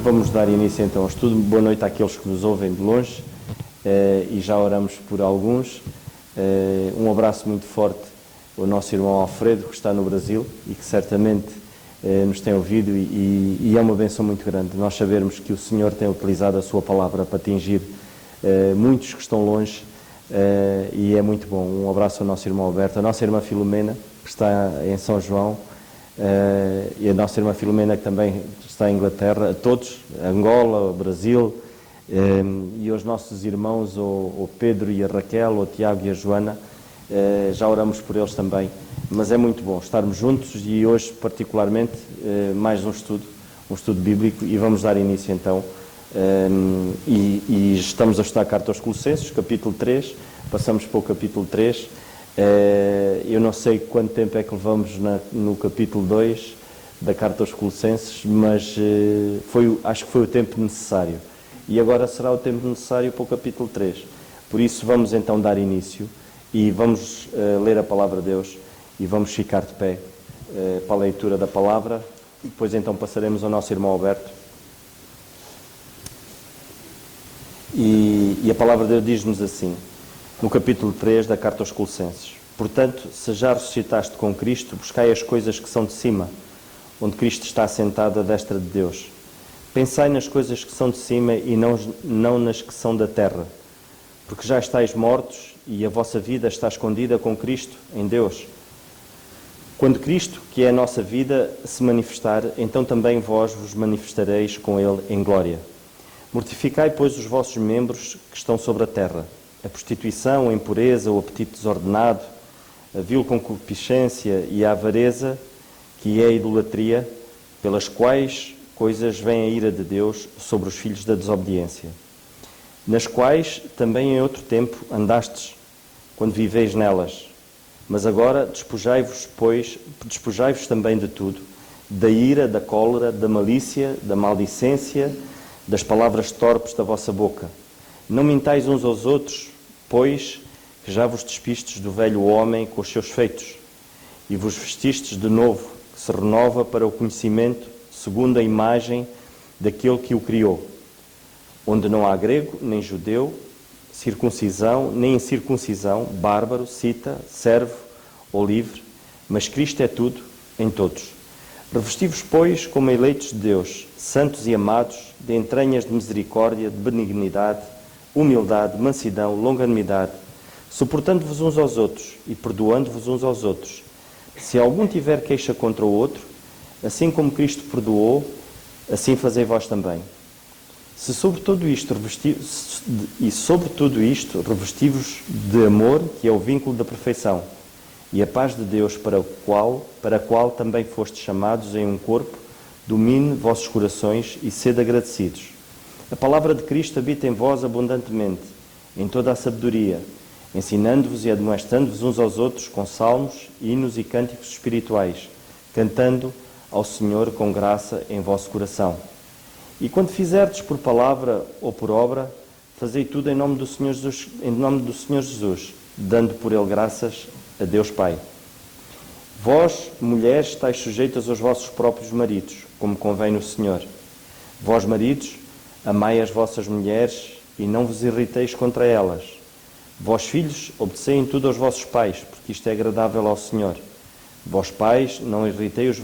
Vamos dar início então ao estudo. Boa noite àqueles que nos ouvem de longe e já oramos por alguns. Um abraço muito forte ao nosso irmão Alfredo, que está no Brasil e que certamente nos tem ouvido e é uma bênção muito grande. Nós sabermos que o Senhor tem utilizado a sua palavra para atingir muitos que estão longe e é muito bom. Um abraço ao nosso irmão Alberto, a nossa irmã Filomena, que está em São João, e a nossa irmã Filomena, que também está em Inglaterra, a todos, Angola, Brasil, e aos nossos irmãos, o Pedro e a Raquel, o Tiago e a Joana. Já oramos por eles também, mas é muito bom estarmos juntos e hoje particularmente mais um estudo bíblico, e vamos dar início então, e estamos a estudar a carta aos Colossenses, capítulo 3, passamos para o capítulo 3. Eu não sei quanto tempo é que levamos no capítulo 2 da carta aos Colossenses, mas acho que foi o tempo necessário, e agora será o tempo necessário para o capítulo 3. Por isso vamos então dar início e vamos ler a palavra de Deus e vamos ficar de pé para a leitura da palavra, e depois então passaremos ao nosso irmão Alberto. E a palavra de Deus diz-nos assim, no capítulo 3 da carta aos Colossenses: Portanto, se já ressuscitaste com Cristo, buscai as coisas que são de cima, onde Cristo está assentado à destra de Deus. Pensai nas coisas que são de cima e não nas que são da terra, porque já estáis mortos e a vossa vida está escondida com Cristo em Deus. Quando Cristo, que é a nossa vida, se manifestar, então também vós vos manifestareis com Ele em glória. Mortificai, pois, os vossos membros que estão sobre a terra: a prostituição, a impureza, o apetite desordenado, a vil concupiscência e a avareza, que é a idolatria, pelas quais coisas vem a ira de Deus sobre os filhos da desobediência, nas quais também em outro tempo andastes, quando viveis nelas. Mas agora despojai-vos também de tudo, da ira, da cólera, da malícia, da maldicência, das palavras torpes da vossa boca. Não mintais uns aos outros, pois que já vos despistes do velho homem com os seus feitos, e vos vestistes de novo, que se renova para o conhecimento, segundo a imagem daquele que o criou, onde não há grego, nem judeu, circuncisão, nem incircuncisão, bárbaro, cita, servo ou livre, mas Cristo é tudo em todos. Revesti-vos, pois, como eleitos de Deus, santos e amados, de entranhas de misericórdia, de benignidade, humildade, mansidão, longanimidade, suportando-vos uns aos outros e perdoando-vos uns aos outros. Se algum tiver queixa contra o outro, assim como Cristo perdoou, assim fazei vós também. Sobre tudo isto revesti-vos de amor, que é o vínculo da perfeição, e a paz de Deus, para a qual também fostes chamados em um corpo, domine vossos corações e sede agradecidos. A palavra de Cristo habita em vós abundantemente, em toda a sabedoria, ensinando-vos e admoestando-vos uns aos outros com salmos, hinos e cânticos espirituais, cantando ao Senhor com graça em vosso coração. E quando fizerdes por palavra ou por obra, fazei tudo em nome do Senhor Jesus, dando por ele graças a Deus Pai. Vós, mulheres, estáis sujeitas aos vossos próprios maridos, como convém no Senhor. Vós, maridos, amai as vossas mulheres e não vos irriteis contra elas. Vós, filhos, obedecei em tudo aos vossos pais, porque isto é agradável ao Senhor. Vós, pais, não irriteis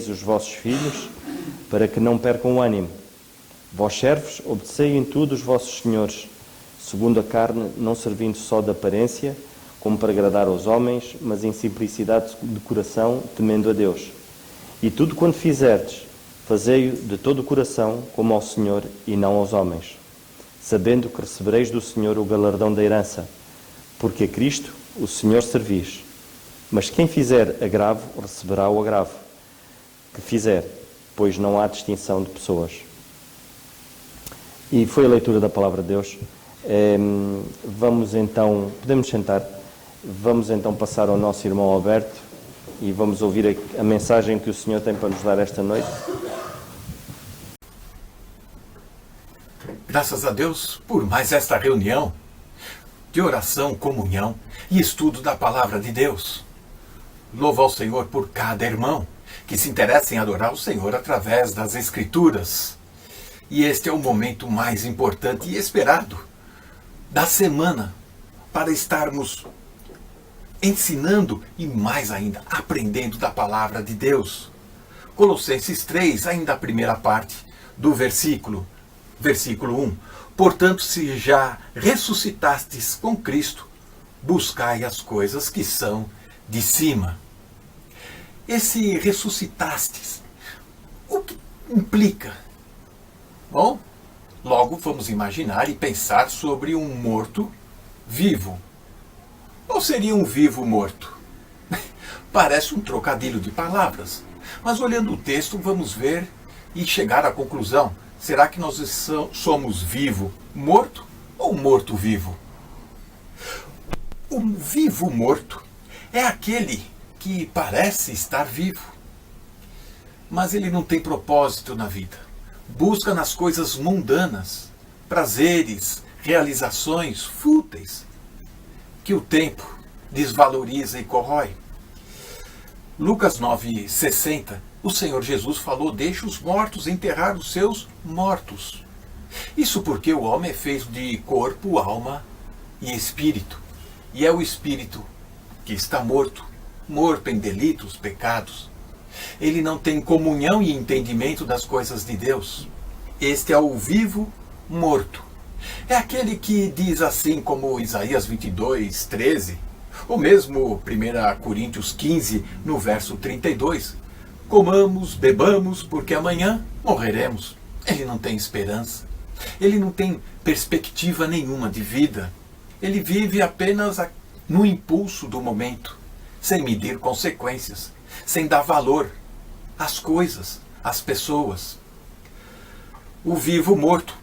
os vossos filhos, para que não percam o ânimo. Vós, servos, obedecei em tudo os vossos senhores, segundo a carne, não servindo só de aparência, como para agradar aos homens, mas em simplicidade de coração, temendo a Deus. E tudo quanto fizerdes, fazei-o de todo o coração, como ao Senhor e não aos homens, sabendo que recebereis do Senhor o galardão da herança, porque a Cristo, o Senhor, servis. Mas quem fizer agravo, receberá o agravo que fizer, pois não há distinção de pessoas. E foi a leitura da palavra de Deus. Vamos então, podemos sentar, vamos então passar ao nosso irmão Alberto e vamos ouvir a mensagem que o Senhor tem para nos dar esta noite. Graças a Deus por mais esta reunião de oração, comunhão e estudo da palavra de Deus. Louvo ao Senhor por cada irmão que se interessa em adorar o Senhor através das Escrituras. E este é o momento mais importante e esperado da semana para estarmos ensinando e mais ainda aprendendo da palavra de Deus. Colossenses 3, ainda a primeira parte do versículo 1. Portanto, se já ressuscitastes com Cristo, buscai as coisas que são de cima. Esse ressuscitastes, o que implica? Bom, logo vamos imaginar e pensar sobre um morto vivo. Ou seria um vivo morto? Parece um trocadilho de palavras, mas olhando o texto vamos ver e chegar à conclusão. Será que nós somos vivo morto ou morto vivo? O vivo morto é aquele que parece estar vivo, mas ele não tem propósito na vida. Busca nas coisas mundanas, prazeres, realizações fúteis, que o tempo desvaloriza e corrói. Lucas 9,60, o Senhor Jesus falou: deixa os mortos enterrar os seus mortos. Isso porque o homem é feito de corpo, alma e espírito. E é o espírito que está morto em delitos, pecados. Ele não tem comunhão e entendimento das coisas de Deus. Este é o vivo morto. É aquele que diz assim como Isaías 22, 13, ou mesmo 1 Coríntios 15, no verso 32, comamos, bebamos, porque amanhã morreremos. Ele não tem esperança. Ele não tem perspectiva nenhuma de vida. Ele vive apenas no impulso do momento, sem medir consequências, sem dar valor às coisas, às pessoas. O vivo morto,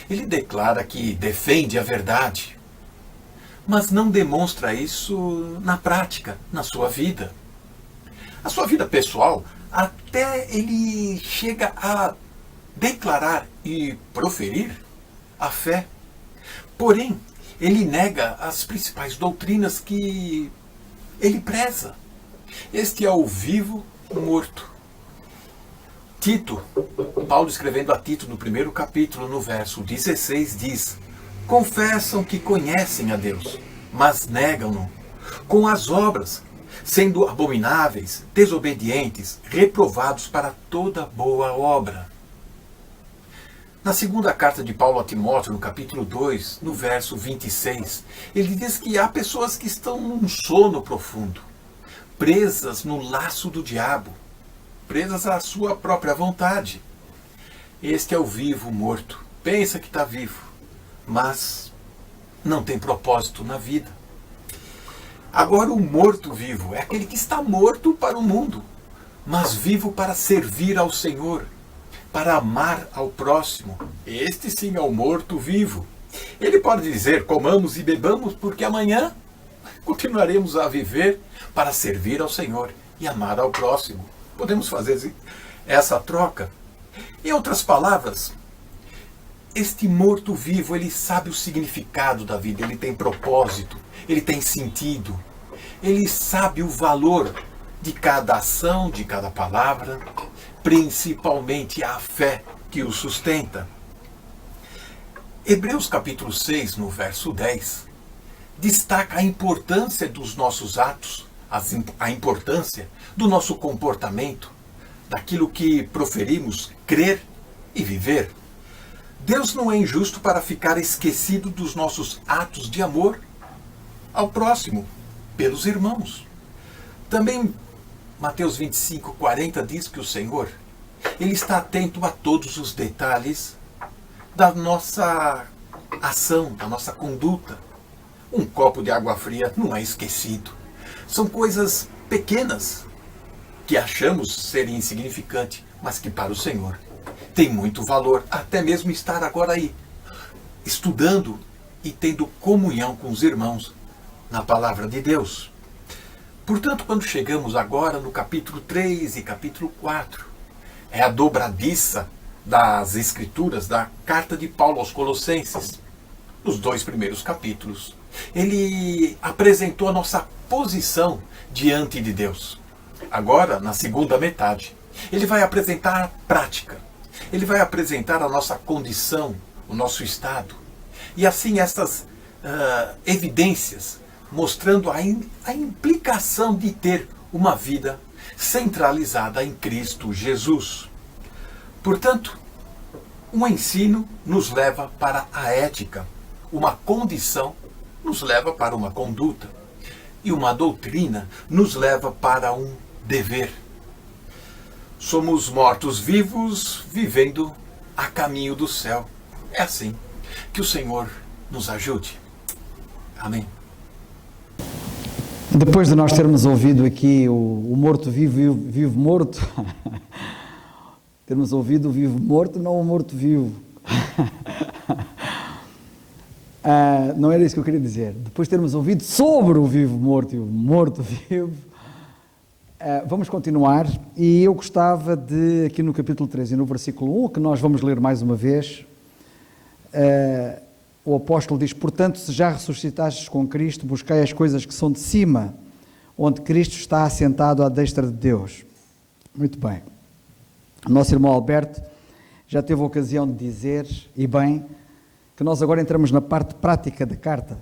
ele declara que defende a verdade, mas não demonstra isso na prática, na sua vida. A sua vida pessoal, até ele chega a declarar e proferir a fé. Porém, ele nega as principais doutrinas que ele preza. Este é o vivo morto. Tito, Paulo escrevendo a Tito no primeiro capítulo, no verso 16, diz: confessam que conhecem a Deus, mas negam-no com as obras, sendo abomináveis, desobedientes, reprovados para toda boa obra. Na segunda carta de Paulo a Timóteo, no capítulo 2, no verso 26, ele diz que há pessoas que estão num sono profundo, presas no laço do diabo, presas à sua própria vontade. Este é o vivo morto. Pensa que está vivo, mas não tem propósito na vida. Agora, o morto vivo é aquele que está morto para o mundo, mas vivo para servir ao Senhor, para amar ao próximo. Este sim é o morto vivo. Ele pode dizer: comamos e bebamos, porque amanhã continuaremos a viver para servir ao Senhor e amar ao próximo. Podemos fazer essa troca. Em outras palavras, este morto vivo, ele sabe o significado da vida, ele tem propósito, ele tem sentido, ele sabe o valor de cada ação, de cada palavra, principalmente a fé que o sustenta. Hebreus capítulo 6, no verso 10, destaca a importância dos nossos atos, a importância do nosso comportamento, daquilo que proferimos crer e viver. Deus não é injusto para ficar esquecido dos nossos atos de amor ao próximo, pelos irmãos. Também Mateus 25, 40 diz que o Senhor, ele está atento a todos os detalhes da nossa ação, da nossa conduta. Um copo de água fria não é esquecido. São coisas pequenas que achamos serem insignificantes, mas que para o Senhor tem muito valor, até mesmo estar agora aí, estudando e tendo comunhão com os irmãos na palavra de Deus. Portanto, quando chegamos agora no capítulo 3 e capítulo 4, é a dobradiça das Escrituras, da carta de Paulo aos Colossenses, nos 2 primeiros capítulos. Ele apresentou a nossa posição diante de Deus. Agora, na segunda metade, ele vai apresentar a prática. Ele vai apresentar a nossa condição, o nosso estado. E assim estas evidências mostrando a implicação de ter uma vida centralizada em Cristo Jesus. Portanto, um ensino nos leva para a ética, uma condição nos leva para uma conduta e uma doutrina nos leva para um dever. Somos mortos-vivos vivendo a caminho do céu. É assim. Que o Senhor nos ajude. Amém. Depois de nós termos ouvido aqui o morto-vivo e o vivo-morto, termos ouvido o vivo-morto, não o morto-vivo. Não era isso que eu queria dizer. Depois de termos ouvido sobre o vivo-morto e o morto-vivo, vamos continuar. E eu gostava de, aqui no capítulo 13 e no versículo 1, que nós vamos ler mais uma vez, o apóstolo diz: portanto, se já ressuscitastes com Cristo, buscai as coisas que são de cima, onde Cristo está assentado à destra de Deus. Muito bem. O nosso irmão Alberto já teve a ocasião de dizer, e bem, que nós agora entramos na parte prática da carta.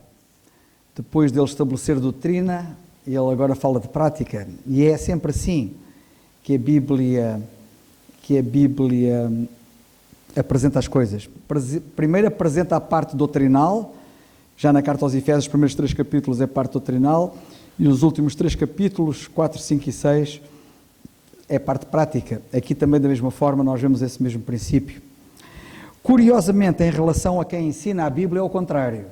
Depois dele estabelecer doutrina, ele agora fala de prática. E é sempre assim que a Bíblia apresenta as coisas. Primeiro apresenta a parte doutrinal, já na carta aos Efésios, os primeiros 3 capítulos é a parte doutrinal, e os últimos 3 capítulos, 4, 5 e 6, é a parte prática. Aqui também da mesma forma nós vemos esse mesmo princípio. Curiosamente, em relação a quem ensina a Bíblia, é o contrário.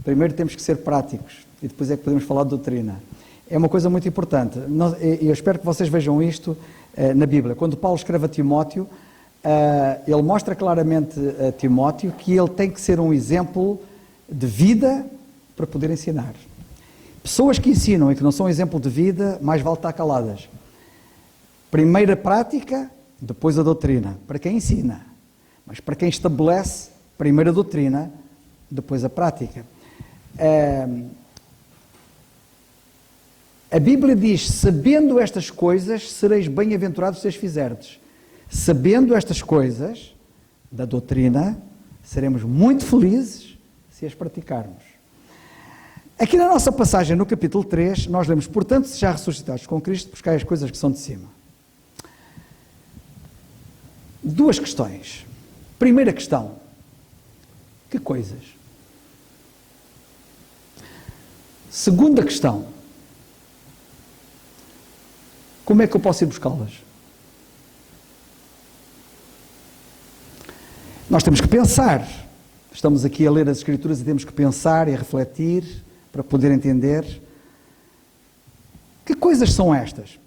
Primeiro temos que ser práticos, e depois é que podemos falar de doutrina. É uma coisa muito importante. Eu espero que vocês vejam isto na Bíblia. Quando Paulo escreve a Timóteo, ele mostra claramente a Timóteo que ele tem que ser um exemplo de vida para poder ensinar. Pessoas que ensinam e que não são exemplo de vida, mais vale estar caladas. Primeiro a prática, depois a doutrina, para quem ensina. Mas para quem estabelece, primeiro a doutrina, depois a prática. A Bíblia diz: sabendo estas coisas, sereis bem-aventurados se as fizerdes. Sabendo estas coisas da doutrina, seremos muito felizes se as praticarmos. Aqui na nossa passagem, no capítulo 3, nós lemos: portanto, se já ressuscitados com Cristo, buscai as coisas que são de cima. Duas questões. Primeira questão: que coisas? Segunda questão: como é que eu posso ir buscá-las? Nós temos que pensar. Estamos aqui a ler as Escrituras e temos que pensar e refletir para poder entender. Que coisas são estas?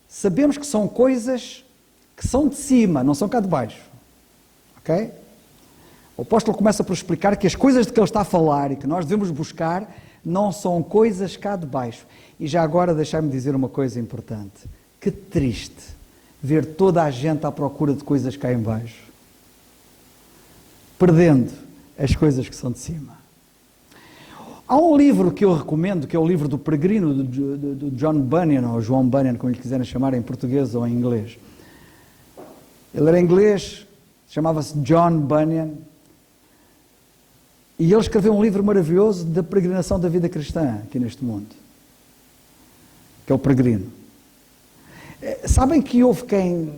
Sabemos que são coisas que são de cima, não são cá de baixo. Ok? O apóstolo começa por explicar que as coisas de que ele está a falar e que nós devemos buscar não são coisas cá de baixo. E já agora deixai-me dizer uma coisa importante. Que triste ver toda a gente à procura de coisas cá em baixo, perdendo as coisas que são de cima. Há um livro que eu recomendo, que é o livro do Peregrino, do John Bunyan, ou João Bunyan, como lhe quiserem chamar, em português ou em inglês. Ele era inglês, chamava-se John Bunyan, e ele escreveu um livro maravilhoso da peregrinação da vida cristã aqui neste mundo, que é o Peregrino. Sabem que houve quem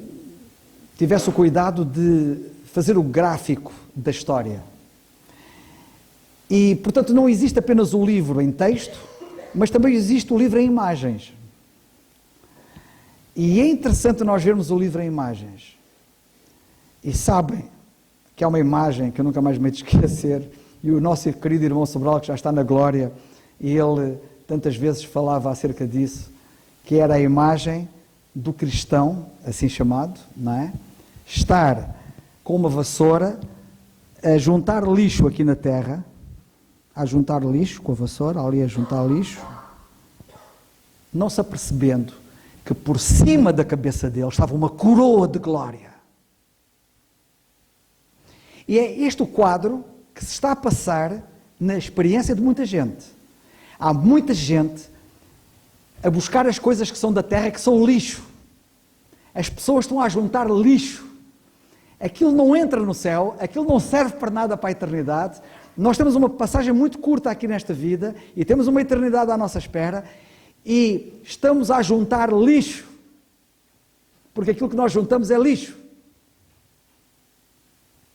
tivesse o cuidado de fazer o gráfico da história. E, portanto, não existe apenas o livro em texto, mas também existe o livro em imagens. E é interessante nós vermos o livro em imagens. E sabem que há uma imagem que eu nunca mais me hei de esquecer, e o nosso querido irmão Sobral, que já está na glória, e ele tantas vezes falava acerca disso, que era a imagem do cristão, assim chamado, não é? Estar com uma vassoura a juntar lixo aqui na terra, a juntar lixo com a vassoura, ali a juntar lixo, não se apercebendo que por cima da cabeça dele estava uma coroa de glória. E é este o quadro que se está a passar na experiência de muita gente. Há muita gente a buscar as coisas que são da terra, que são lixo. As pessoas estão a juntar lixo. Aquilo não entra no céu, aquilo não serve para nada para a eternidade. Nós temos uma passagem muito curta aqui nesta vida e temos uma eternidade à nossa espera e estamos a juntar lixo, porque aquilo que nós juntamos é lixo.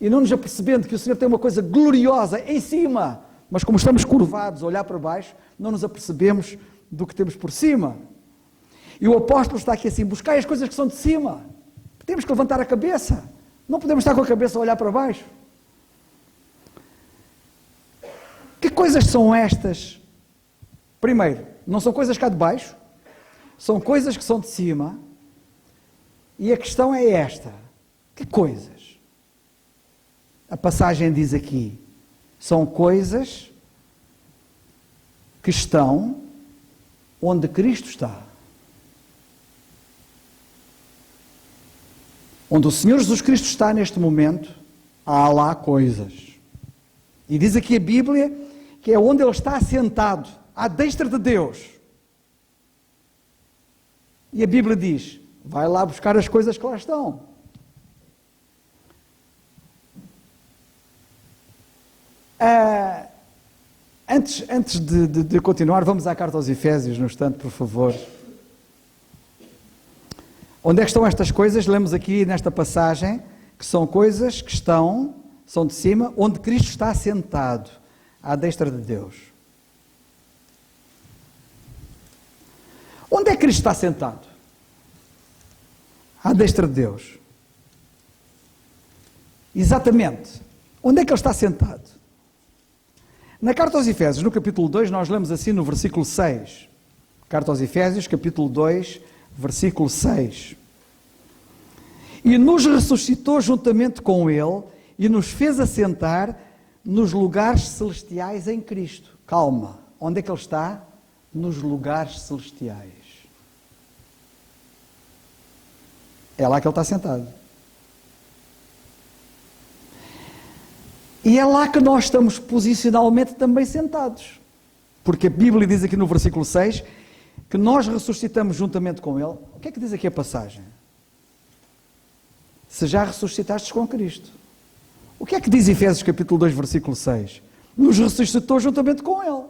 E não nos apercebendo que o Senhor tem uma coisa gloriosa em cima, mas como estamos curvados a olhar para baixo, não nos apercebemos do que temos por cima. E o apóstolo está aqui assim: buscai as coisas que são de cima. Temos que levantar a cabeça. Não podemos estar com a cabeça a olhar para baixo. Que coisas são estas? Primeiro, não são coisas cá de baixo, são coisas que são de cima. E a questão é esta: que coisas? A passagem diz aqui, são coisas que estão onde Cristo está. Onde o Senhor Jesus Cristo está neste momento, há lá coisas. E diz aqui a Bíblia que é onde Ele está assentado, à destra de Deus. E a Bíblia diz, vai lá buscar as coisas que lá estão. Antes de continuar, vamos à carta aos Efésios, no instante, por favor. Onde é que estão estas coisas? Lemos aqui nesta passagem que são coisas que são de cima, onde Cristo está assentado, à destra de Deus. Onde é que Cristo está sentado? À destra de Deus. Exatamente. Onde é que Ele está sentado? Na carta aos Efésios, no capítulo 2, nós lemos assim no versículo 6. Carta aos Efésios, capítulo 2, versículo 6. E nos ressuscitou juntamente com Ele e nos fez assentar nos lugares celestiais em Cristo. Calma, onde é que Ele está? Nos lugares celestiais. É lá que Ele está sentado. E é lá que nós estamos posicionalmente também sentados. Porque a Bíblia diz aqui no versículo 6 que nós ressuscitamos juntamente com Ele. O que é que diz aqui a passagem? Se já ressuscitastes com Cristo. O que é que diz Efésios capítulo 2, versículo 6? Nos ressuscitou juntamente com Ele.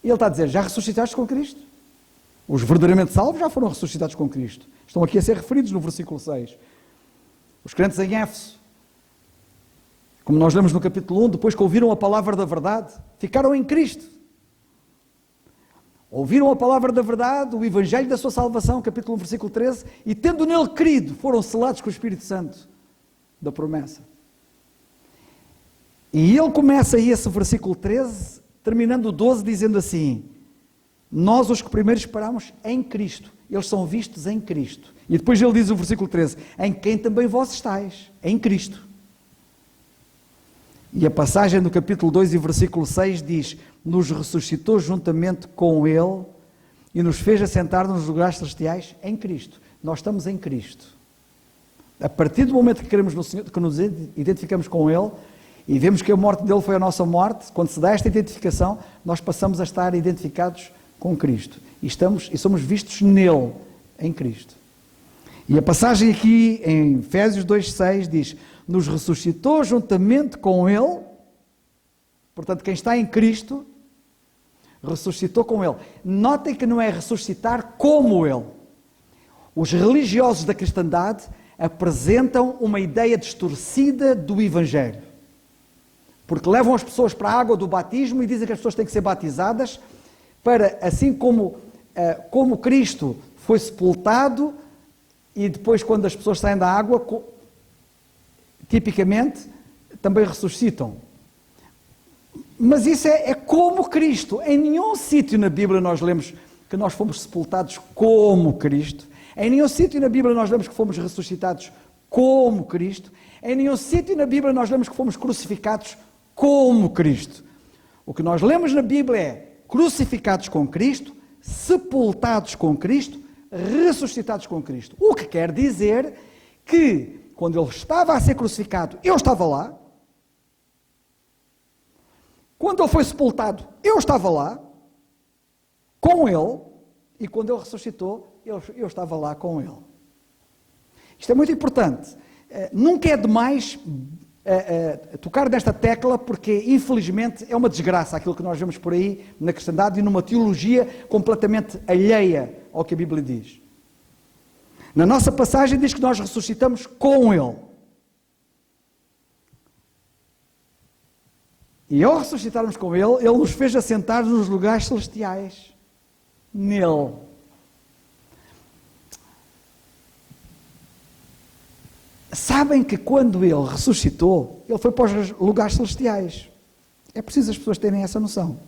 E Ele está a dizer, já ressuscitaste com Cristo? Os verdadeiramente salvos já foram ressuscitados com Cristo. Estão aqui a ser referidos no versículo 6. Os crentes em Éfeso, como nós lemos no capítulo 1, depois que ouviram a palavra da verdade, ficaram em Cristo. Ouviram a palavra da verdade, o Evangelho da sua salvação, capítulo 1, versículo 13, e tendo nele crido, foram selados com o Espírito Santo da promessa. E ele começa aí esse versículo 13, terminando o 12, dizendo assim, nós os que primeiro esperámos em Cristo, eles são vistos em Cristo. E depois ele diz o versículo 13, em quem também vós estáis, em Cristo. E a passagem do capítulo 2 e versículo 6 diz, nos ressuscitou juntamente com Ele e nos fez assentar nos lugares celestiais em Cristo. Nós estamos em Cristo. A partir do momento que queremos no Senhor, que nos identificamos com Ele e vemos que a morte dele foi a nossa morte, quando se dá esta identificação, nós passamos a estar identificados com Cristo. E somos vistos nele, em Cristo. E a passagem aqui em Efésios 2,6 diz, nos ressuscitou juntamente com Ele, portanto quem está em Cristo, ressuscitou com Ele. Notem que não é ressuscitar como Ele. Os religiosos da cristandade apresentam uma ideia distorcida do Evangelho. Porque levam as pessoas para a água do batismo e dizem que as pessoas têm que ser batizadas para, assim como Cristo foi sepultado e depois quando as pessoas saem da água, tipicamente, também ressuscitam. Mas isso é como Cristo. Em nenhum sítio na Bíblia nós lemos que nós fomos sepultados como Cristo. Em nenhum sítio na Bíblia nós lemos que fomos ressuscitados como Cristo. Em nenhum sítio na Bíblia nós lemos que fomos crucificados como Cristo. O que nós lemos na Bíblia é crucificados com Cristo, sepultados com Cristo, ressuscitados com Cristo. O que quer dizer que quando Ele estava a ser crucificado, eu estava lá. Quando Ele foi sepultado, eu estava lá. com Ele, e quando Ele ressuscitou, eu estava lá com Ele. Isto é muito importante. Nunca é demais tocar nesta tecla, porque infelizmente é uma desgraça aquilo que nós vemos por aí na cristandade e numa teologia completamente alheia ao que a Bíblia diz. Na nossa passagem diz que nós ressuscitamos com Ele. E ao ressuscitarmos com Ele, Ele nos fez assentar nos lugares celestiais. Nele. Sabem que quando Ele ressuscitou, Ele foi para os lugares celestiais. É preciso as pessoas terem essa noção.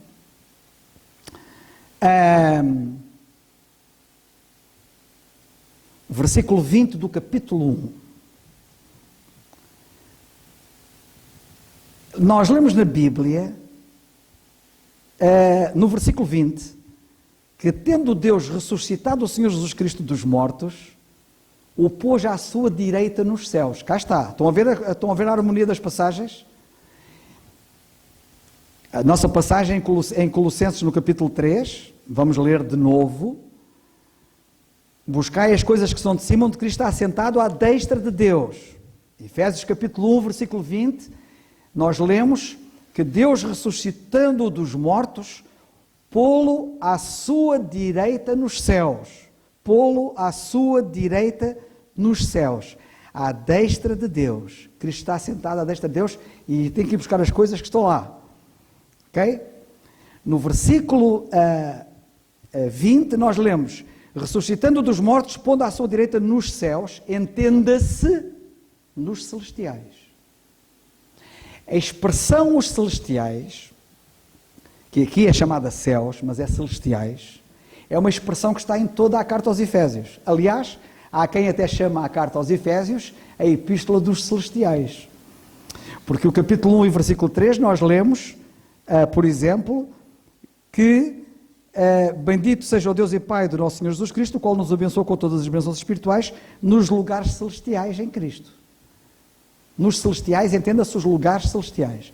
Versículo 20 do capítulo 1. Nós lemos na Bíblia, no versículo 20, que tendo Deus ressuscitado o Senhor Jesus Cristo dos mortos, o pôs à sua direita nos céus. Cá está. Estão a ver a harmonia das passagens? A nossa passagem em Colossenses, no capítulo 3, vamos ler de novo. Buscai as coisas que são de cima, onde Cristo está assentado à destra de Deus. Efésios capítulo 1, versículo 20, nós lemos que Deus, ressuscitando-o dos mortos, pô-lo à sua direita nos céus. Pô-lo à sua direita nos céus. À destra de Deus. Cristo está sentado à destra de Deus e tem que ir buscar as coisas que estão lá. Ok? No versículo 20 nós lemos: ressuscitando dos mortos, pondo à sua direita nos céus, entenda-se, nos celestiais. A expressão os celestiais, que aqui é chamada céus, mas é celestiais, é uma expressão que está em toda a carta aos Efésios. Aliás, há quem até chama a carta aos Efésios a epístola dos celestiais. Porque o capítulo 1 e versículo 3 nós lemos, por exemplo, que bendito seja o Deus e Pai do nosso Senhor Jesus Cristo, o qual nos abençoou com todas as bênçãos espirituais nos lugares celestiais em Cristo. Nos celestiais, entenda-se os lugares celestiais.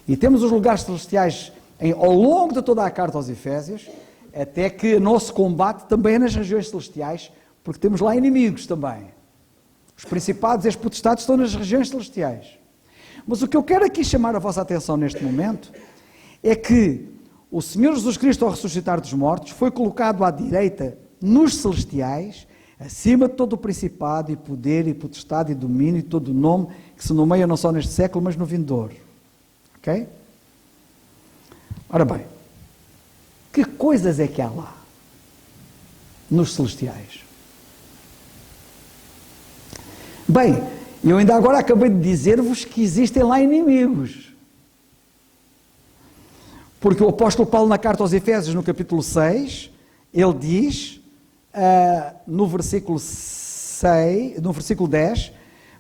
E temos os lugares celestiais ao longo de toda a carta aos Efésios, até que o nosso combate também é nas regiões celestiais, porque temos lá inimigos também. Os principados e as potestades estão nas regiões celestiais. Mas o que eu quero aqui chamar a vossa atenção neste momento é que o Senhor Jesus Cristo, ao ressuscitar dos mortos, foi colocado à direita nos celestiais, acima de todo o principado e poder e potestade e domínio e todo o nome que se nomeia não só neste século, mas no vindouro. Ok? Ora bem, que coisas é que há lá, nos celestiais? Bem, eu ainda agora acabei de dizer-vos que existem lá inimigos. Porque o apóstolo Paulo, na carta aos Efésios, no capítulo 6, ele diz, no versículo 10,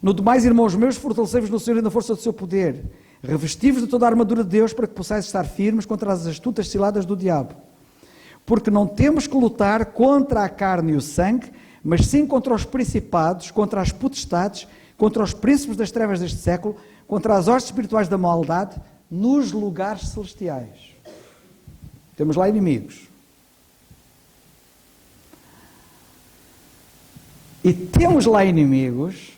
no demais, irmãos meus, fortalecei-vos no Senhor e na força do seu poder, revesti-vos de toda a armadura de Deus para que possais estar firmes contra as astutas ciladas do diabo. Porque não temos que lutar contra a carne e o sangue, mas sim contra os principados, contra as potestades, contra os príncipes das trevas deste século, contra as hostes espirituais da maldade, nos lugares celestiais. Temos lá inimigos. E temos lá inimigos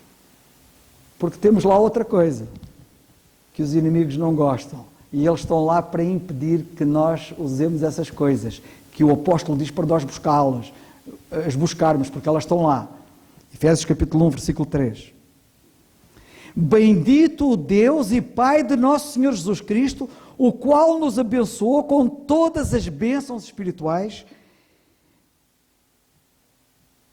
porque temos lá outra coisa que os inimigos não gostam. E eles estão lá para impedir que nós usemos essas coisas, que o apóstolo diz para nós buscá-las, as buscarmos, porque elas estão lá. Efésios capítulo 1, versículo 3. Bendito o Deus e Pai de nosso Senhor Jesus Cristo, o qual nos abençoou com todas as bênçãos espirituais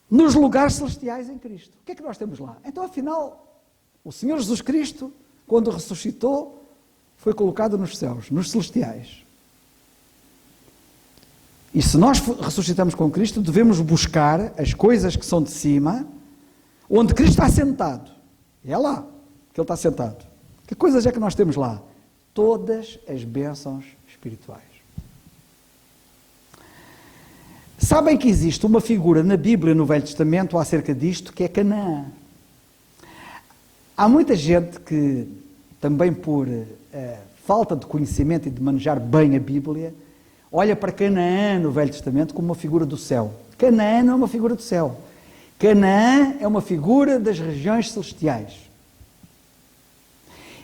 nos lugares celestiais em Cristo. O que é que nós temos lá? Então, afinal, o Senhor Jesus Cristo, quando ressuscitou, foi colocado nos céus, nos celestiais. E se nós ressuscitamos com Cristo, devemos buscar as coisas que são de cima, onde Cristo está sentado. É lá que Ele está sentado. Que coisas é que nós temos lá? Todas as bênçãos espirituais. Sabem que existe uma figura na Bíblia, no Velho Testamento, acerca disto, que é Canaã. Há muita gente que, também por falta de conhecimento e de manejar bem a Bíblia, olha para Canaã no Velho Testamento como uma figura do céu. Canaã não é uma figura do céu. Canaã é uma figura das regiões celestiais.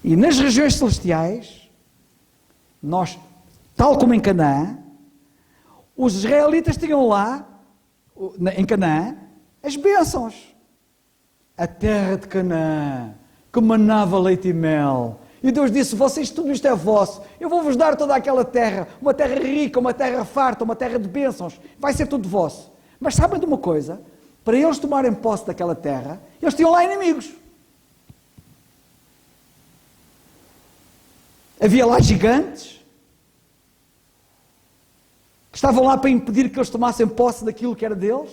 E nas regiões celestiais, nós, tal como em Canaã, os israelitas tinham lá, em Canaã, as bênçãos. A terra de Canaã, que manava leite e mel. E Deus disse, vocês, tudo isto é vosso. Eu vou-vos dar toda aquela terra, uma terra rica, uma terra farta, uma terra de bênçãos. Vai ser tudo vosso. Mas sabem de uma coisa? Para eles tomarem posse daquela terra, eles tinham lá inimigos. Havia lá gigantes que estavam lá para impedir que eles tomassem posse daquilo que era deles.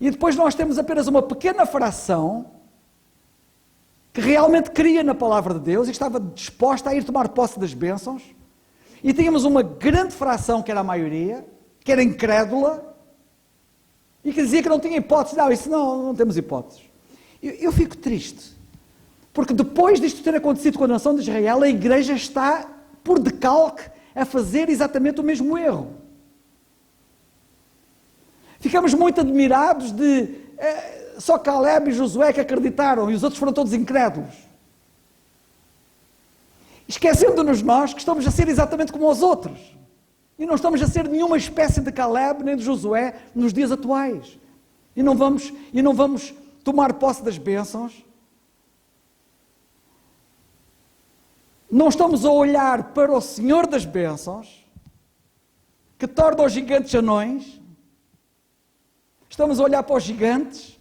E depois nós temos apenas uma pequena fração que realmente cria na palavra de Deus e estava disposta a ir tomar posse das bênçãos. E tínhamos uma grande fração, que era a maioria, que era incrédula, e que dizia que não tinha hipótese. Não, isso não temos hipóteses. Eu fico triste, porque depois disto ter acontecido com a nação de Israel, a igreja está, por decalque, a fazer exatamente o mesmo erro. Ficamos muito admirados de só Caleb e Josué que acreditaram e os outros foram todos incrédulos. Esquecendo-nos nós que estamos a ser exatamente como os outros. E não estamos a ser nenhuma espécie de Caleb nem de Josué nos dias atuais. E não vamos tomar posse das bênçãos. Não estamos a olhar para o Senhor das bênçãos, que torna os gigantes anões. Estamos a olhar para os gigantes,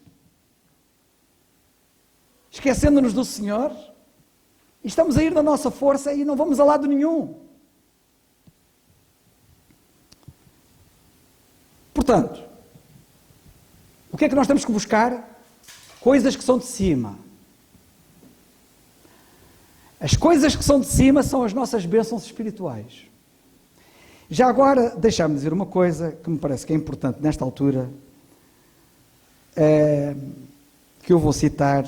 esquecendo-nos do Senhor, e estamos a ir na nossa força e não vamos a lado nenhum. Portanto, o que é que nós temos que buscar? Coisas que são de cima. As coisas que são de cima são as nossas bênçãos espirituais. Já agora, deixar-me dizer uma coisa que me parece que é importante nesta altura, que eu vou citar.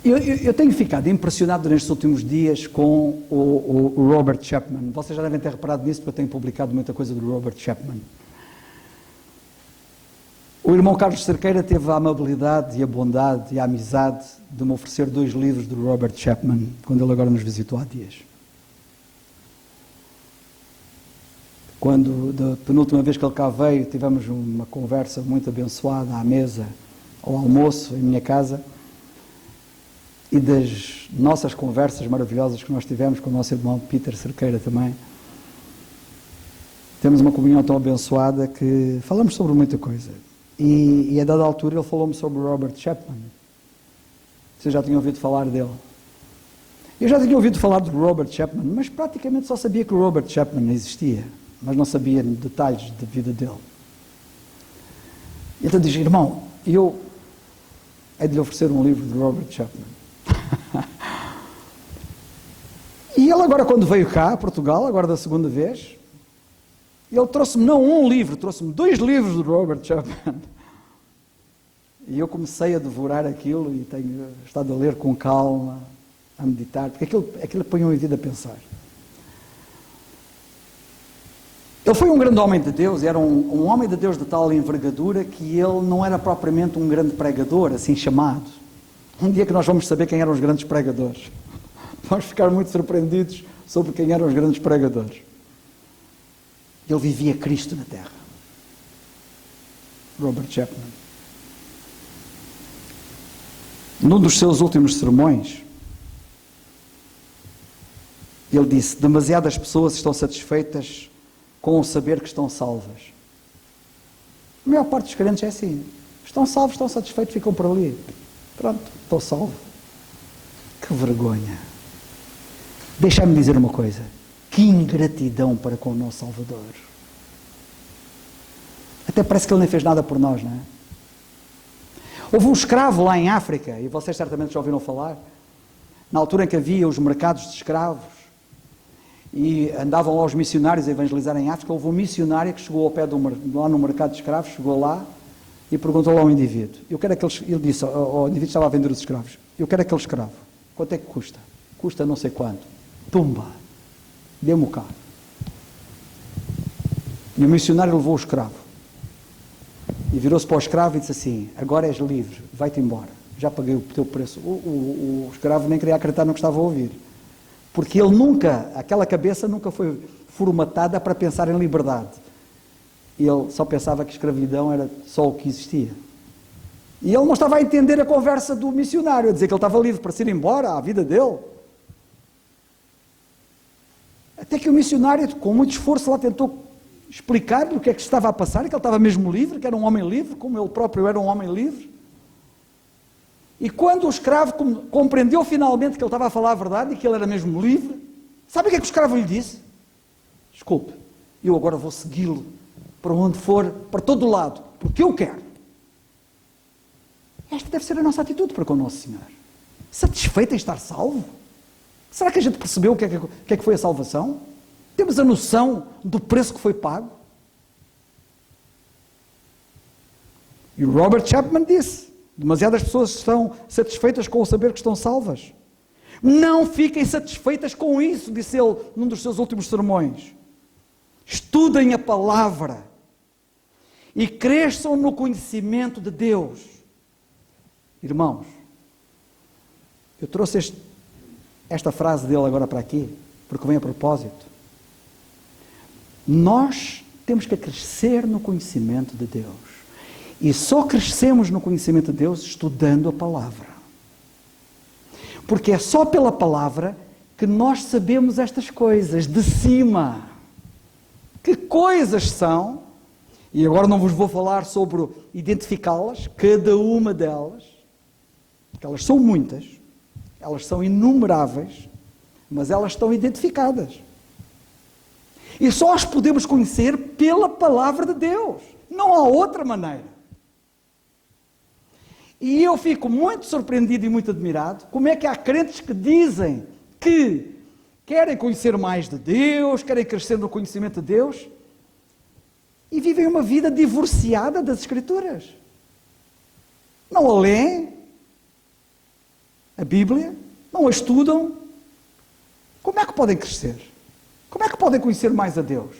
Eu tenho ficado impressionado nestes últimos dias com o Robert Chapman. Vocês já devem ter reparado nisso, porque eu tenho publicado muita coisa do Robert Chapman. O irmão Carlos Cerqueira teve a amabilidade e a bondade e a amizade de me oferecer 2 livros do Robert Chapman, quando ele agora nos visitou há dias. Quando, da penúltima vez que ele cá veio, tivemos uma conversa muito abençoada à mesa, ao almoço, em minha casa, e das nossas conversas maravilhosas que nós tivemos com o nosso irmão Peter Cerqueira também. Temos uma comunhão tão abençoada que falamos sobre muita coisa. E a dada altura ele falou-me sobre o Robert Chapman. Vocês já tinham ouvido falar dele? Eu já tinha ouvido falar do Robert Chapman, mas praticamente só sabia que o Robert Chapman existia, mas não sabia detalhes da vida dele. E então diz, irmão, eu hei de lhe oferecer um livro de Robert Chapman. E ele agora, quando veio cá, a Portugal, agora da segunda vez, ele trouxe-me não um livro, trouxe-me 2 livros do Robert Chapman. E eu comecei a devorar aquilo e tenho estado a ler com calma, a meditar, porque aquilo põe-me a vida a pensar. Ele foi um grande homem de Deus, era um homem de Deus de tal envergadura que ele não era propriamente um grande pregador, assim chamado. Um dia que nós vamos saber quem eram os grandes pregadores. Vamos ficar muito surpreendidos sobre quem eram os grandes pregadores. Ele vivia Cristo na terra. Robert Chapman. Num dos seus últimos sermões, ele disse, demasiadas pessoas estão satisfeitas com o saber que estão salvas. A maior parte dos crentes é assim. Estão salvos, estão satisfeitos, ficam por ali. Pronto, estou salvo. Que vergonha. Deixa-me dizer uma coisa. Que ingratidão para com o nosso Salvador. Até parece que ele nem fez nada por nós, não é? Houve um escravo lá em África, e vocês certamente já ouviram falar, na altura em que havia os mercados de escravos, e andavam lá os missionários a evangelizar em África, houve um missionário que chegou ao pé lá no mercado de escravos, chegou lá, e perguntou ao indivíduo, ele disse ao indivíduo que estava a vender os escravos, eu quero aquele escravo, quanto é que custa? Custa não sei quanto. Tumba, dê-me cá. E o missionário levou o escravo e virou-se para o escravo e disse assim, agora és livre, vai-te embora, já paguei o teu preço. O escravo nem queria acreditar no que estava a ouvir, porque aquela cabeça nunca foi formatada para pensar em liberdade. Ele só pensava que escravidão era só o que existia. E ele não estava a entender a conversa do missionário, a dizer que ele estava livre para se ir embora, à vida dele. Até que o missionário, com muito esforço, lá tentou explicar-lhe o que é que estava a passar, que ele estava mesmo livre, que era um homem livre, como ele próprio era um homem livre. E quando o escravo compreendeu finalmente que ele estava a falar a verdade e que ele era mesmo livre, sabe o que é que o escravo lhe disse? Desculpe, eu agora vou segui-lo para onde for, para todo lado, porque eu quero. Esta deve ser a nossa atitude para com o nosso Senhor. Satisfeito em estar salvo? Será que a gente percebeu o que é que foi a salvação? Temos a noção do preço que foi pago? E o Robert Chapman disse, demasiadas pessoas estão satisfeitas com o saber que estão salvas. Não fiquem satisfeitas com isso, disse ele num dos seus últimos sermões. Estudem a palavra e cresçam no conhecimento de Deus. Irmãos, eu trouxe esta frase dele agora para aqui, porque vem a propósito. Nós temos que crescer no conhecimento de Deus. E só crescemos no conhecimento de Deus estudando a palavra. Porque é só pela palavra que nós sabemos estas coisas de cima. Que coisas são? E agora não vos vou falar sobre identificá-las, cada uma delas, porque elas são muitas, elas são inumeráveis, mas elas estão identificadas. E só as podemos conhecer pela palavra de Deus. Não há outra maneira. E eu fico muito surpreendido e muito admirado como é que há crentes que dizem que querem conhecer mais de Deus, querem crescer no conhecimento de Deus e vivem uma vida divorciada das Escrituras. Não a leem, a Bíblia, não a estudam. Como é que podem crescer? Como é que podem conhecer mais a Deus?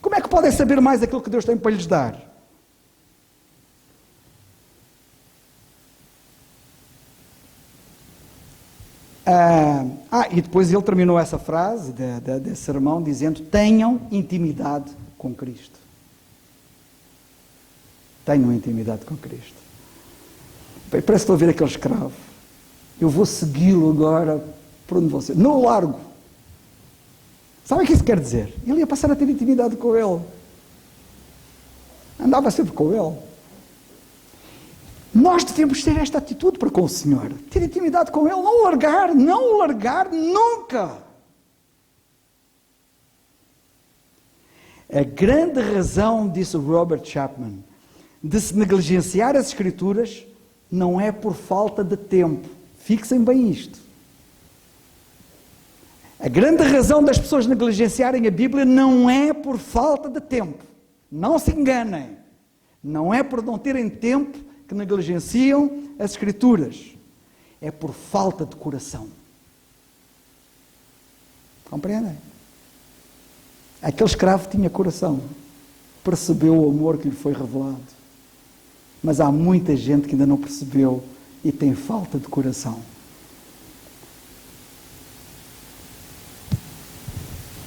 Como é que podem saber mais aquilo que Deus tem para lhes dar? E depois ele terminou essa frase desse sermão dizendo: tenham intimidade com Cristo. Tenham intimidade com Cristo. Bem, parece que estou a ver aquele escravo. Eu vou segui-lo agora por onde você. Não o largo. Sabe o que isso quer dizer? Ele ia passar a ter intimidade com ele. Andava sempre com ele. Nós devemos ter esta atitude para com o Senhor. Ter intimidade com Ele, não o largar nunca. A grande razão, disse Robert Chapman, de se negligenciar as Escrituras não é por falta de tempo. Fixem bem isto. A grande razão das pessoas negligenciarem a Bíblia não é por falta de tempo. Não se enganem. Não é por não terem tempo que negligenciam as Escrituras. É por falta de coração. Compreendem? Aquele escravo tinha coração. Percebeu o amor que lhe foi revelado. Mas há muita gente que ainda não percebeu e tem falta de coração.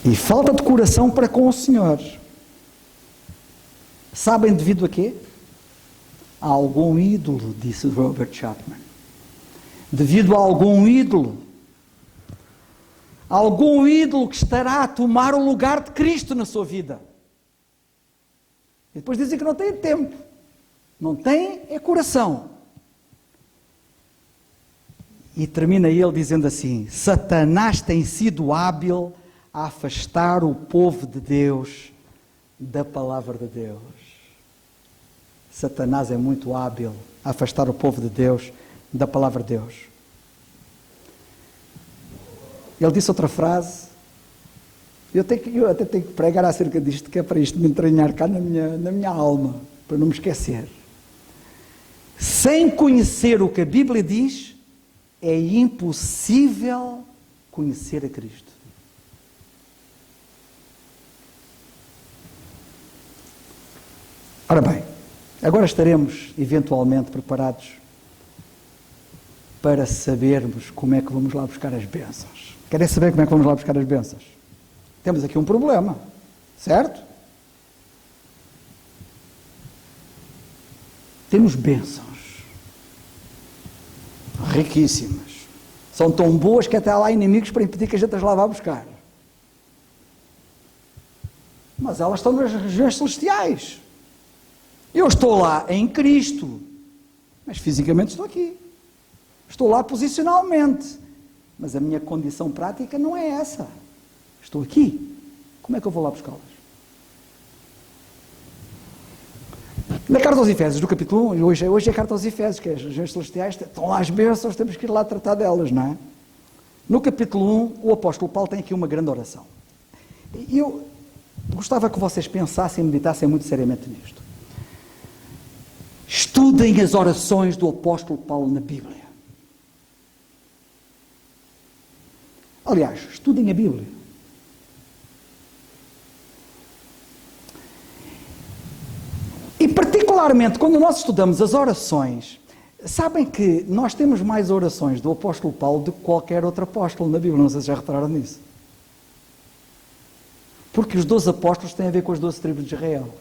E falta de coração para com o Senhor. Sabem devido a quê? A algum ídolo, disse Robert Chapman. Devido a algum ídolo. Algum ídolo que estará a tomar o lugar de Cristo na sua vida. E depois dizem que não tem tempo. Não tem é coração. E termina ele dizendo assim: Satanás tem sido hábil a afastar o povo de Deus da palavra de Deus. Satanás é muito hábil a afastar o povo de Deus da palavra de Deus. Ele disse outra frase, eu até tenho que pregar acerca disto, que é para isto me entranhar cá na minha alma, para não me esquecer. Sem conhecer o que a Bíblia diz, é impossível conhecer a Cristo. Ora bem, agora estaremos eventualmente preparados para sabermos como é que vamos lá buscar as bênçãos. Querem saber como é que vamos lá buscar as bênçãos? Temos aqui um problema, certo? Temos bênçãos riquíssimas. São tão boas que até há lá inimigos para impedir que a gente as lá vá buscar. Mas elas estão nas regiões celestiais. Eu estou lá em Cristo, mas fisicamente estou aqui. Estou lá posicionalmente, mas a minha condição prática não é essa. Estou aqui. Como é que eu vou lá buscá-las? Na carta aos Efésios, do capítulo 1, hoje é a carta aos Efésios, que as regiões celestiais estão lá as bênçãos, temos que ir lá tratar delas, não é? No capítulo 1, o apóstolo Paulo tem aqui uma grande oração. E eu gostava que vocês pensassem e meditassem muito seriamente nisto. Estudem as orações do apóstolo Paulo na Bíblia. Aliás, estudem a Bíblia. E particularmente quando nós estudamos as orações, sabem que nós temos mais orações do apóstolo Paulo do que qualquer outro apóstolo na Bíblia, não sei se já repararam nisso. Porque os 12 apóstolos têm a ver com as 12 tribos de Israel.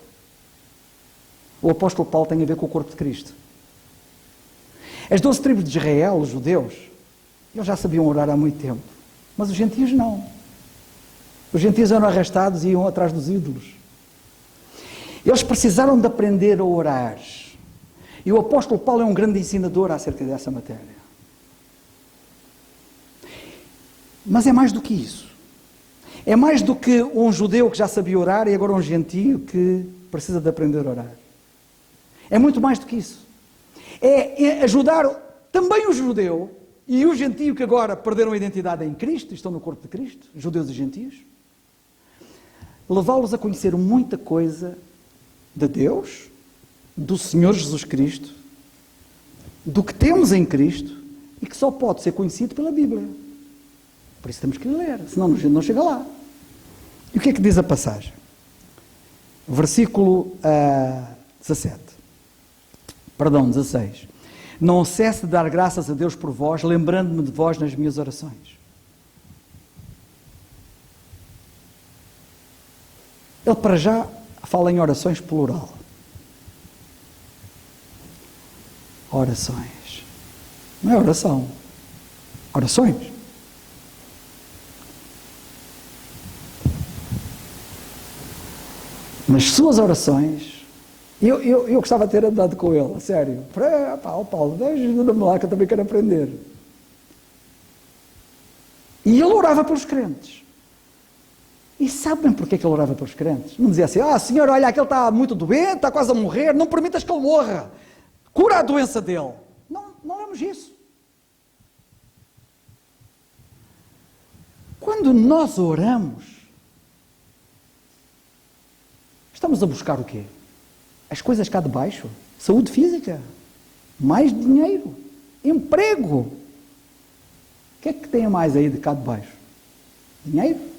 O apóstolo Paulo tem a ver com o corpo de Cristo. As 12 tribos de Israel, os judeus, eles já sabiam orar há muito tempo. Mas os gentios não. Os gentios eram arrastados e iam atrás dos ídolos. Eles precisaram de aprender a orar. E o apóstolo Paulo é um grande ensinador acerca dessa matéria. Mas é mais do que isso. É mais do que um judeu que já sabia orar e agora um gentio que precisa de aprender a orar. É muito mais do que isso. É ajudar também o judeu e o gentio que agora perderam a identidade em Cristo, estão no corpo de Cristo, judeus e gentios, levá-los a conhecer muita coisa de Deus, do Senhor Jesus Cristo, do que temos em Cristo e que só pode ser conhecido pela Bíblia. Por isso temos que ler, senão a gente não chega lá. E o que é que diz a passagem? Versículo 16. Não cesse de dar graças a Deus por vós, lembrando-me de vós nas minhas orações. Ele para já fala em orações plural. Orações. Não é oração. Orações. Nas suas orações, eu gostava de ter andado com ele, a sério. Paulo, ajuda-me lá que eu também quero aprender. E ele orava pelos crentes. E sabem porquê que ele orava pelos crentes? Não dizia assim, Senhor, olha, aquele está muito doente, está quase a morrer, não permitas que ele morra. Cura a doença dele. Não lemos isso. Quando nós oramos, estamos a buscar o quê? As coisas cá de baixo? Saúde física? Mais dinheiro? Emprego? O que é que tem mais aí de cá de baixo? Dinheiro?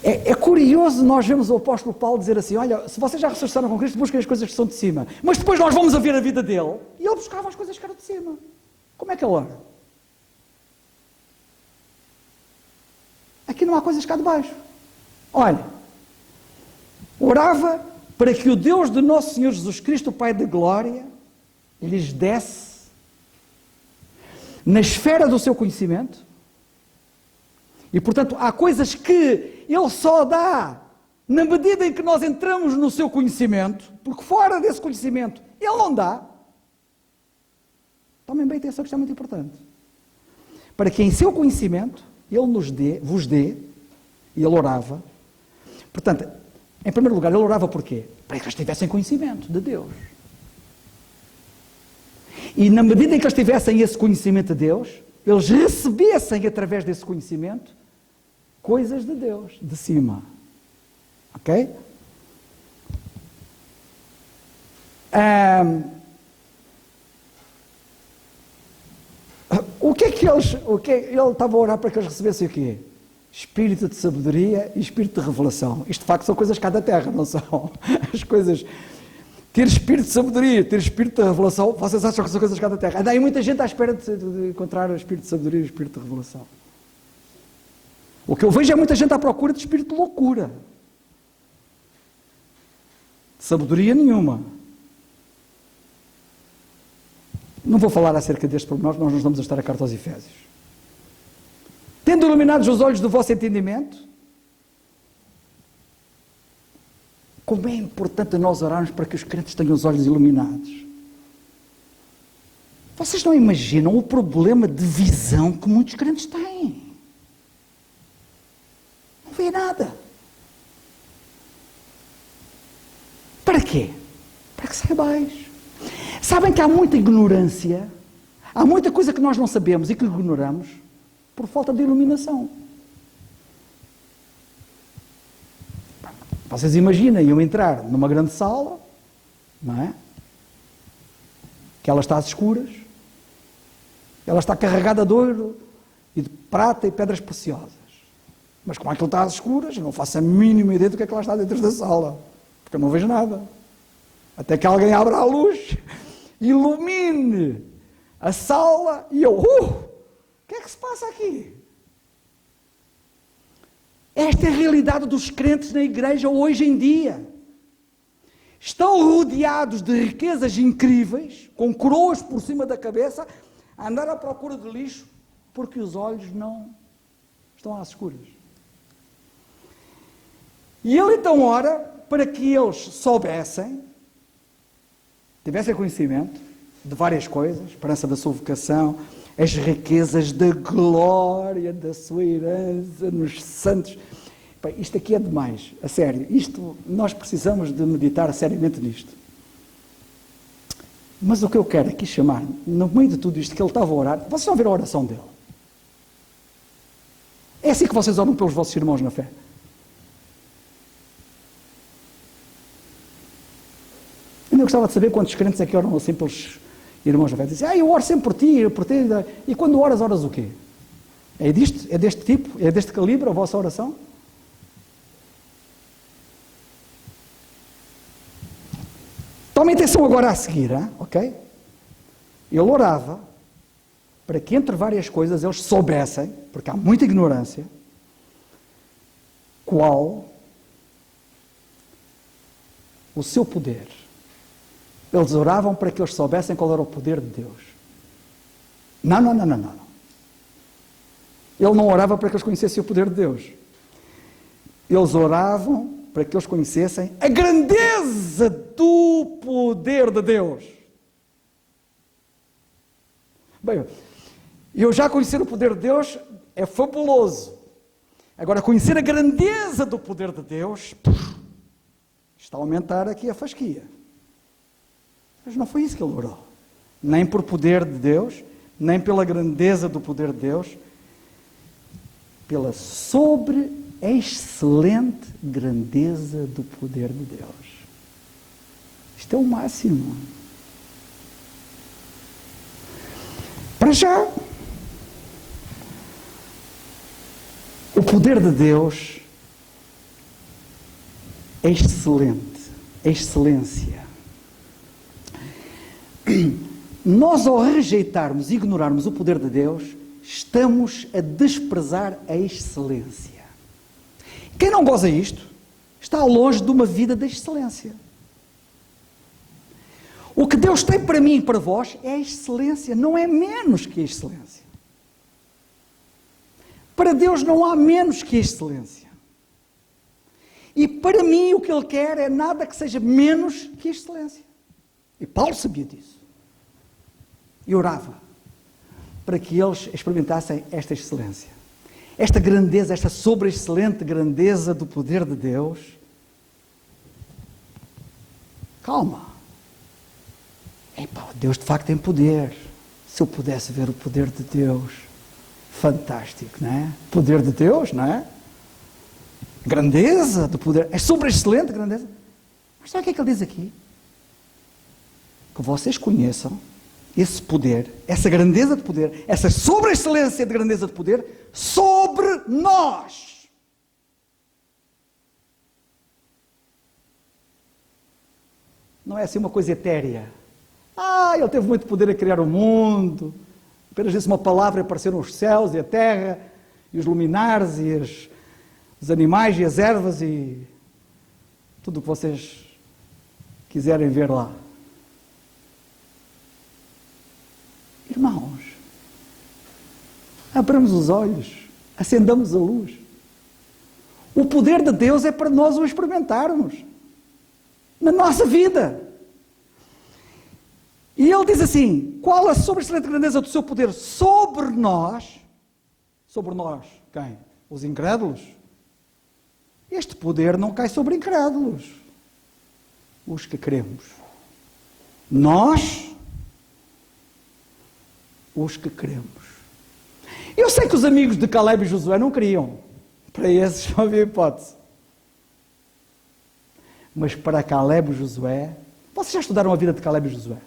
É curioso nós vemos o apóstolo Paulo dizer assim, olha, se vocês já ressuscitaram com Cristo, busquem as coisas que são de cima. Mas depois nós vamos a ver a vida dele e ele buscava as coisas que eram de cima. Como é que ele ora? Aqui não há coisas cá de baixo. Olha, orava para que o Deus de nosso Senhor Jesus Cristo, o Pai da Glória, lhes desse, na esfera do seu conhecimento, e portanto há coisas que Ele só dá na medida em que nós entramos no seu conhecimento, porque fora desse conhecimento Ele não dá. Tomem bem atenção que isto é muito importante. Para que em seu conhecimento Ele vos dê, e Ele orava. Portanto, em primeiro lugar, Ele orava porquê? Para que eles tivessem conhecimento de Deus. E na medida em que eles tivessem esse conhecimento de Deus, eles recebessem através desse conhecimento coisas de Deus, de cima. Ok? O que é que ele estava a orar para que eles recebessem o quê? Espírito de sabedoria e espírito de revelação. Isto de facto são coisas cá da terra, não são? As coisas... Ter espírito de sabedoria, ter espírito de revelação, vocês acham que são coisas cá da terra? Anda aí muita gente à espera de encontrar o espírito de sabedoria e o espírito de revelação. O que eu vejo é muita gente à procura de espírito de loucura. De sabedoria nenhuma. Não vou falar acerca deste pormenor, nós vamos estar a carta aos Efésios. Tendo iluminados os olhos do vosso entendimento, como é importante nós orarmos para que os crentes tenham os olhos iluminados. Vocês não imaginam o problema de visão que muitos crentes têm. Não vê nada. Para quê? Para que saibais. Sabem que há muita ignorância, há muita coisa que nós não sabemos e que ignoramos por falta de iluminação. Vocês imaginem eu entrar numa grande sala, não é? Que ela está às escuras, ela está carregada de ouro e de prata e pedras preciosas. Mas como aquilo está às escuras, eu não faço a mínima ideia do que é que lá está dentro da sala, porque eu não vejo nada. Até que alguém abra a luz, ilumine a sala e eu, o que é que se passa aqui? Esta é a realidade dos crentes na igreja hoje em dia. Estão rodeados de riquezas incríveis, com coroas por cima da cabeça, a andar à procura de lixo, porque os olhos não estão às escuras. E ele então ora para que eles soubessem, tivessem conhecimento de várias coisas, esperança da sua vocação, as riquezas da glória da sua herança nos santos. Bem, isto aqui é demais, a sério. Isto, nós precisamos de meditar seriamente nisto. Mas o que eu quero aqui chamar, no meio de tudo isto que ele estava a orar, vocês vão ver a oração dele. É assim que vocês oram pelos vossos irmãos na fé. Eu gostava de saber quantos crentes é que oram assim pelos irmãos na fé. Dizem, eu oro sempre por ti, por ti. E quando oras o quê? É disto? É deste tipo? É deste calibre a vossa oração? Tomem atenção agora a seguir, hein? Ok? Ele orava para que entre várias coisas eles soubessem, porque há muita ignorância, qual o seu poder. Eles oravam para que eles soubessem qual era o poder de Deus. Não. Ele não orava para que eles conhecessem o poder de Deus. Eles oravam para que eles conhecessem a grandeza do poder de Deus. Bem, eu já conhecer o poder de Deus é fabuloso. Agora, conhecer a grandeza do poder de Deus, está a aumentar aqui a fasquia. Mas não foi isso que ele orou. Nem por poder de Deus, nem pela grandeza do poder de Deus, pela excelente grandeza do poder de Deus. Isto é o máximo. Para já, o poder de Deus é excelente, é excelência. Nós, ao rejeitarmos e ignorarmos o poder de Deus, estamos a desprezar a excelência. Quem não goza isto, está longe de uma vida de excelência. O que Deus tem para mim e para vós é a excelência, não é menos que a excelência. Para Deus não há menos que a excelência. E para mim o que Ele quer é nada que seja menos que a excelência. E Paulo sabia disso. E orava para que eles experimentassem esta excelência. Esta grandeza, esta sobre-excelente grandeza do poder de Deus. Calma. Deus de facto tem poder. Se eu pudesse ver o poder de Deus, fantástico, não é? Poder de Deus, não é? Grandeza do poder, é sobre-excelente grandeza. Mas sabe o que é que ele diz aqui? que vocês conheçam esse poder, essa grandeza de poder, essa sobreexcelência de grandeza de poder sobre nós. Não é assim uma coisa etérea. Ele teve muito poder a criar o mundo. Apenas disse uma palavra e apareceram os céus e a terra, e os luminares, e os animais e as ervas, e tudo o que vocês quiserem ver lá. Irmãos, abramos os olhos, acendamos a luz. O poder de Deus é para nós o experimentarmos na nossa vida. E ele diz assim: qual a sobreexcelente grandeza do seu poder sobre nós? Sobre nós, quem? Os incrédulos? Este poder não cai sobre incrédulos, os que cremos. Nós, os que cremos. Eu sei que os amigos de Caleb e Josué não queriam. Para esses não havia hipótese. Mas para Caleb e Josué, vocês já estudaram a vida de Caleb e Josué?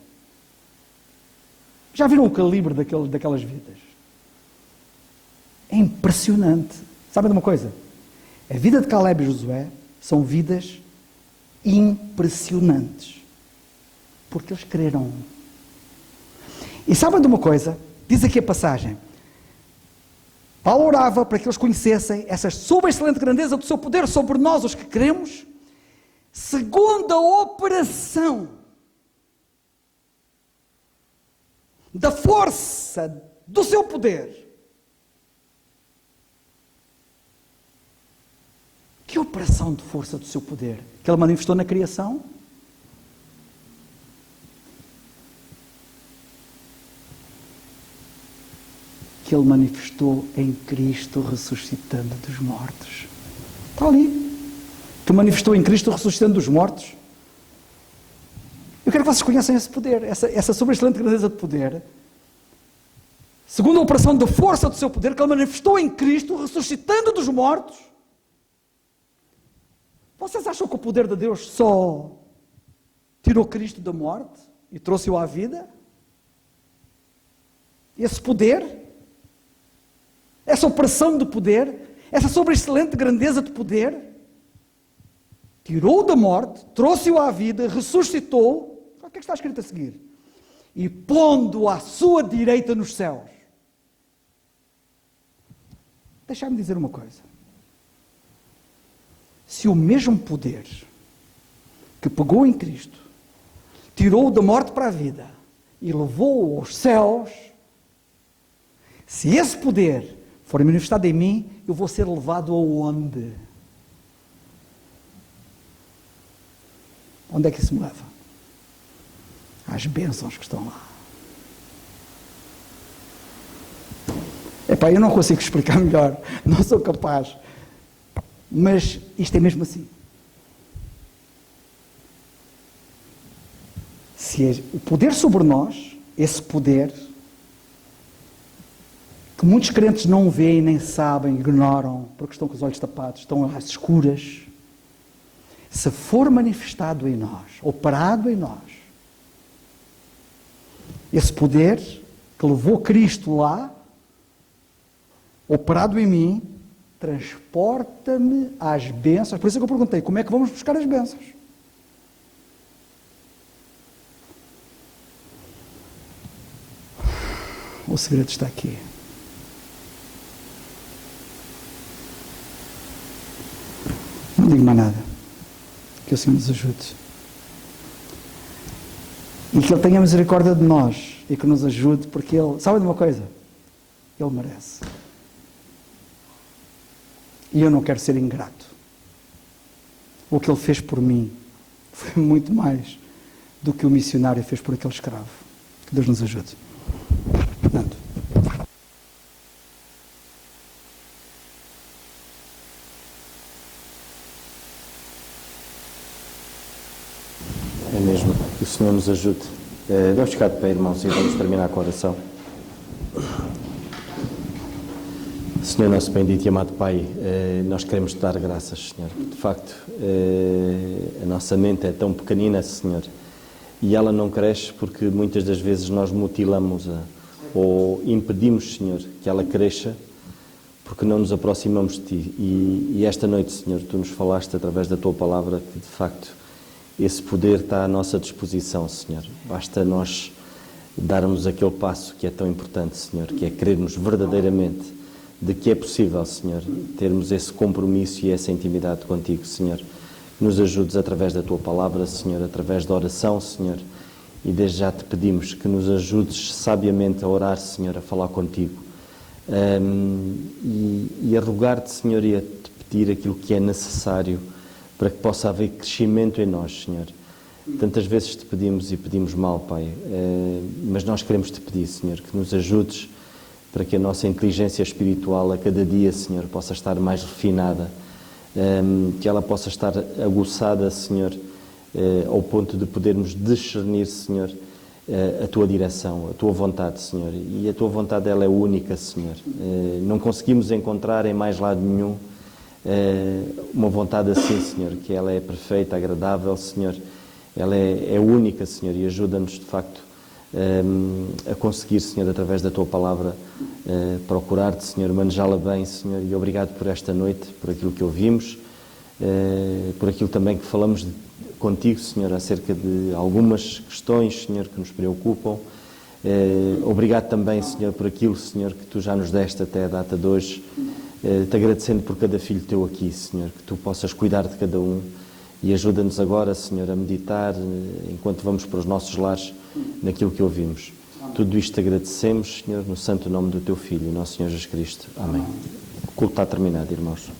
Já viram o calibre daquelas vidas? É impressionante. Sabem de uma coisa? A vida de Caleb e Josué são vidas impressionantes. Porque eles creram. E sabem de uma coisa? Diz aqui a passagem. Paulo orava para que eles conhecessem essa sobreexcelente grandeza do seu poder sobre nós, os que cremos, segundo a operação da força do seu poder. Que operação de força do seu poder? Que ele manifestou na criação? Que ele manifestou em Cristo ressuscitando dos mortos. Está ali. Que manifestou em Cristo ressuscitando dos mortos. Eu quero que vocês conheçam esse poder, essa sobreexcelente grandeza de poder, segundo a operação da força do seu poder, que ele manifestou em Cristo ressuscitando dos mortos. Vocês acham que o poder de Deus só tirou Cristo da morte e trouxe-o à vida? Esse poder, essa operação de poder, essa sobreexcelente grandeza de poder, tirou-o da morte, trouxe-o à vida, ressuscitou. O que é que está escrito a seguir? E pondo-o à sua direita nos céus. Deixa-me dizer uma coisa. Se o mesmo poder que pegou em Cristo, tirou-o da morte para a vida e levou-o aos céus, se esse poder for manifestado em mim, eu vou ser levado aonde? Onde é que isso me leva? Às bênçãos que estão lá. Epá, eu não consigo explicar melhor, não sou capaz. Mas isto é mesmo assim. Se é o poder sobre nós, esse poder que muitos crentes não veem, nem sabem, ignoram, porque estão com os olhos tapados, estão às escuras, se for manifestado em nós, operado em nós, esse poder que levou Cristo lá, operado em mim, transporta-me às bênçãos. Por isso é que eu perguntei, como é que vamos buscar as bênçãos? O segredo está aqui. Não digo mais nada. Que o Senhor nos ajude. E que Ele tenha misericórdia de nós e que nos ajude, porque Ele, sabe de uma coisa? Ele merece. E eu não quero ser ingrato. O que Ele fez por mim foi muito mais do que o missionário fez por aquele escravo. Que Deus nos ajude. Nando. É mesmo. Que o Senhor nos ajude. Vamos ficar de pé, irmãos, e vamos terminar com a oração. Senhor nosso bendito e amado Pai, nós queremos te dar graças, Senhor. De facto, a nossa mente é tão pequenina, Senhor. e ela não cresce porque muitas das vezes nós mutilamos-a ou impedimos, Senhor, que ela cresça porque não nos aproximamos de Ti. E esta noite, Senhor, Tu nos falaste através da Tua palavra que, de facto, esse poder está à nossa disposição, Senhor. Basta nós darmos aquele passo que é tão importante, Senhor, que é crermos verdadeiramente de que é possível, Senhor, termos esse compromisso e essa intimidade contigo, Senhor. Nos ajudes através da Tua palavra, Senhor, através da oração, Senhor. E desde já te pedimos que nos ajudes sabiamente a orar, Senhor, a falar contigo. E a rogar-te, Senhor, e a te pedir aquilo que é necessário para que possa haver crescimento em nós, Senhor. Tantas vezes te pedimos e pedimos mal, Pai, mas nós queremos te pedir, Senhor, que nos ajudes para que a nossa inteligência espiritual a cada dia, Senhor, possa estar mais refinada, que ela possa estar aguçada, Senhor, ao ponto de podermos discernir, Senhor, a Tua direção, a Tua vontade, Senhor. E a Tua vontade, ela é única, Senhor. Não conseguimos encontrar em mais lado nenhum uma vontade assim, Senhor, que ela é perfeita, agradável, Senhor. Ela é única, Senhor, e ajuda-nos, de facto, a conseguir, Senhor, através da Tua palavra, procurar-te, Senhor, manejá-la bem, Senhor. E obrigado por esta noite, por aquilo que ouvimos, por aquilo também que falamos contigo, Senhor, acerca de algumas questões, Senhor, que nos preocupam. Obrigado também, Senhor, por aquilo, Senhor, que Tu já nos deste até a data de hoje. Te agradecendo por cada filho Teu aqui, Senhor, que Tu possas cuidar de cada um. E ajuda-nos agora, Senhor, a meditar, enquanto vamos para os nossos lares, naquilo que ouvimos. Tudo isto te agradecemos, Senhor, no santo nome do Teu Filho, nosso Senhor Jesus Cristo. Amém. O culto está terminado, irmãos.